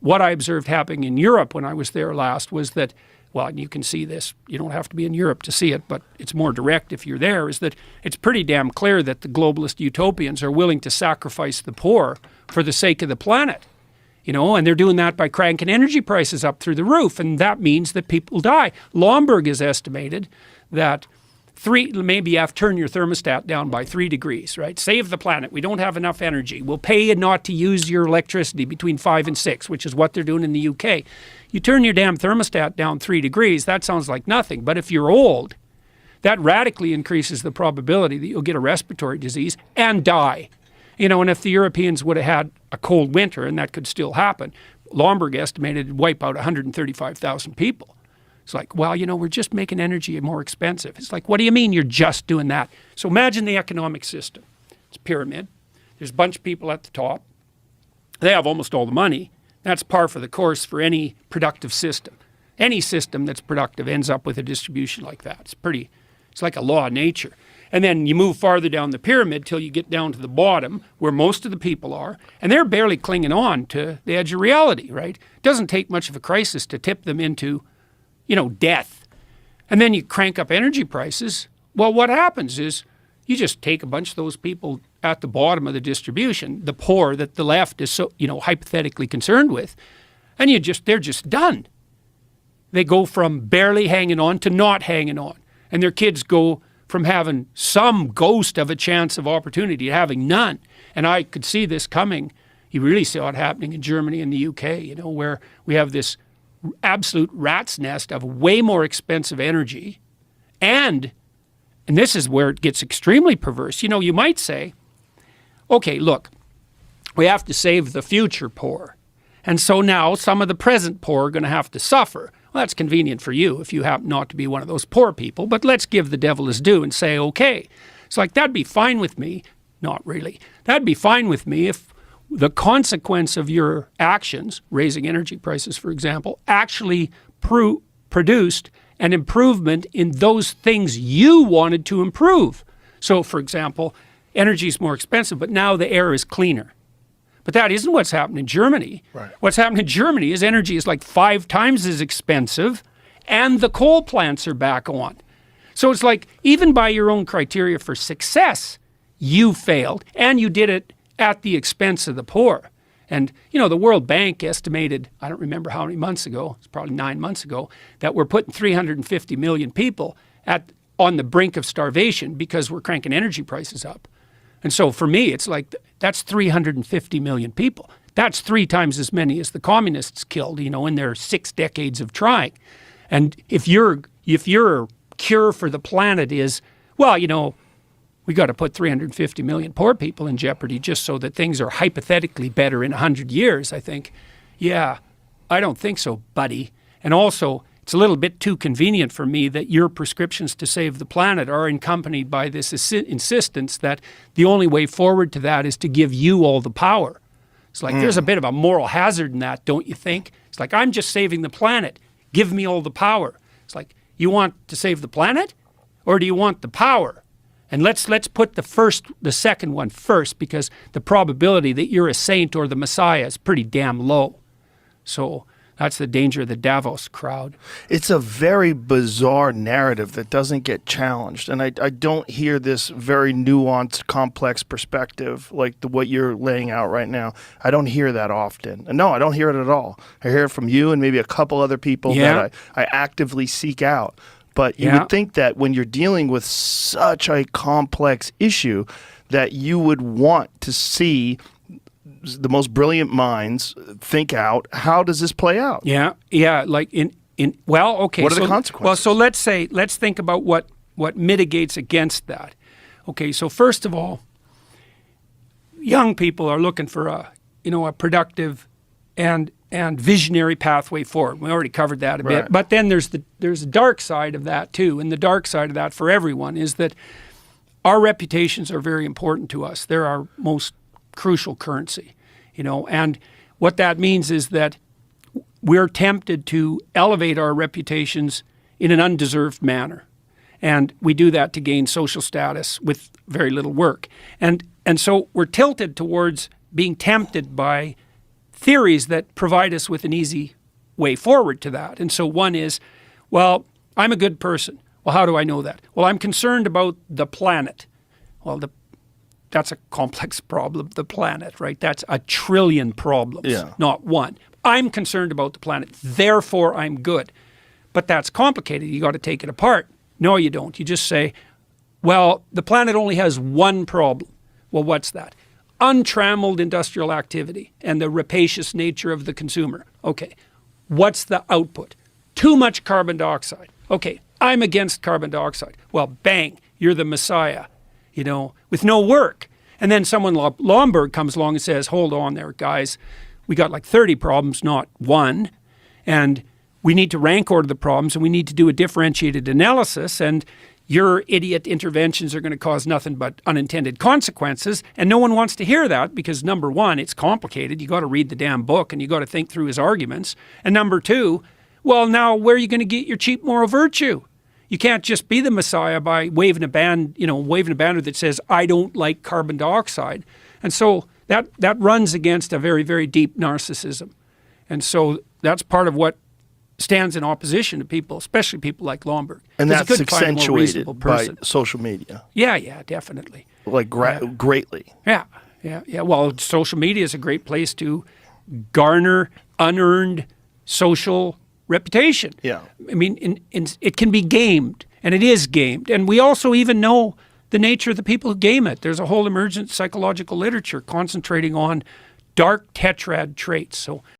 what I observed happening in Europe when I was there last was that, well, and you can see this, you don't have to be in Europe to see it, but it's more direct if you're there, is that it's pretty damn clear that the globalist utopians are willing to sacrifice the poor for the sake of the planet. And they're doing that by cranking energy prices up through the roof, and that means that people die. Lomberg has estimated that maybe you have to turn your thermostat down by 3 degrees, right? Save the planet. We don't have enough energy. We'll pay you not to use your electricity between 5 and 6, which is what they're doing in the UK. You turn your damn thermostat down 3 degrees, that sounds like nothing. But if you're old, that radically increases the probability that you'll get a respiratory disease and die. And if the Europeans would have had a cold winter, and that could still happen, Lomberg estimated it'd wipe out 135,000 people. It's like, well, we're just making energy more expensive. It's like, what do you mean you're just doing that? So imagine the economic system. It's a pyramid. There's a bunch of people at the top. They have almost all the money. That's par for the course for any productive system. Any system that's productive ends up with a distribution like that. It's like a law of nature. And then you move farther down the pyramid till you get down to the bottom where most of the people are, and they're barely clinging on to the edge of reality, right? It doesn't take much of a crisis to tip them into, death. And then you crank up energy prices. Well, what happens is you just take a bunch of those people at the bottom of the distribution, the poor that the left is so, hypothetically concerned with, and they're just done. They go from barely hanging on to not hanging on. And their kids go from having some ghost of a chance of opportunity to having none. And I could see this coming. You really saw it happening in Germany and the UK, where we have this absolute rat's nest of way more expensive energy. And this is where it gets extremely perverse. You might say, okay, look, we have to save the future poor. And so now some of the present poor are going to have to suffer. Well, that's convenient for you if you happen not to be one of those poor people, but let's give the devil his due and say, okay. It's like, that'd be fine with me. Not really. That'd be fine with me if the consequence of your actions, raising energy prices, for example, actually produced an improvement in those things you wanted to improve. So, for example, energy is more expensive, but now the air is cleaner. But that isn't what's happened in Germany. Right. What's happened in Germany is energy is like 5 times as expensive, and the coal plants are back on. So it's like, even by your own criteria for success, you failed, and you did it at the expense of the poor. And, the World Bank estimated, I don't remember how many months ago, it's probably 9 months ago, that we're putting 350 million people on the brink of starvation because we're cranking energy prices up. And so for me, it's like, that's 350 million people. That's 3 times as many as the communists killed, in their 6 decades of trying. And if your cure for the planet is, well, we got to put 350 million poor people in jeopardy just so that things are hypothetically better in 100 years, I think, yeah, I don't think so, buddy. And also, it's a little bit too convenient for me that your prescriptions to save the planet are accompanied by this insistence that the only way forward to that is to give you all the power. It's like, there's a bit of a moral hazard in that, don't you think? It's like, I'm just saving the planet. Give me all the power. It's like, you want to save the planet, or do you want the power? And let's put the second one first, because the probability that you're a saint or the Messiah is pretty damn low. So that's the danger of the Davos crowd. It's a very bizarre narrative that doesn't get challenged. And I don't hear this very nuanced, complex perspective like what you're laying out right now. I don't hear that often. And no, I don't hear it at all. I hear it from you and maybe a couple other people that I actively seek out. But you would think that when you're dealing with such a complex issue that you would want to see the most brilliant minds think out, how does this play out? Yeah, like okay. What are the consequences? Well, so let's think about what mitigates against that. Okay, so first of all, young people are looking for a productive and visionary pathway forward. We already covered that a bit. But then there's a dark side of that too, and the dark side of that for everyone is that our reputations are very important to us. They're our most crucial currency, and what that means is that we're tempted to elevate our reputations in an undeserved manner, and we do that to gain social status with very little work, and so we're tilted towards being tempted by theories that provide us with an easy way forward to that. And so one is, well, I'm a good person. Well, how do I know that? Well, I'm concerned about the planet. Well, that's a complex problem, the planet, right? That's a trillion problems, not one. I'm concerned about the planet, therefore I'm good. But that's complicated. You got to take it apart. No, you don't. You just say, well, the planet only has one problem. Well, what's that? Untrammeled industrial activity and the rapacious nature of the consumer. Okay, what's the output? Too much carbon dioxide. Okay, I'm against carbon dioxide. Well, bang, you're the messiah, you know, with no work. And then someone like Lomberg comes along and says, hold on there, guys. We got like 30 problems, not one. And we need to rank order the problems, and we need to do a differentiated analysis. And your idiot interventions are going to cause nothing but unintended consequences. And no one wants to hear that because, number one, it's complicated. You got to read the damn book and you got to think through his arguments. And number two, well, now where are you going to get your cheap moral virtue? You can't just be the messiah by waving a banner that says, I don't like carbon dioxide. And so that runs against a very, very deep narcissism. And so that's part of what stands in opposition to people, especially people like Lomberg. And that's accentuated by social media. Yeah, definitely. Like greatly. Yeah. Well, social media is a great place to garner unearned social reputation. Yeah. I mean, it can be gamed, and it is gamed. And we also even know the nature of the people who game it. There's a whole emergent psychological literature concentrating on dark tetrad traits. So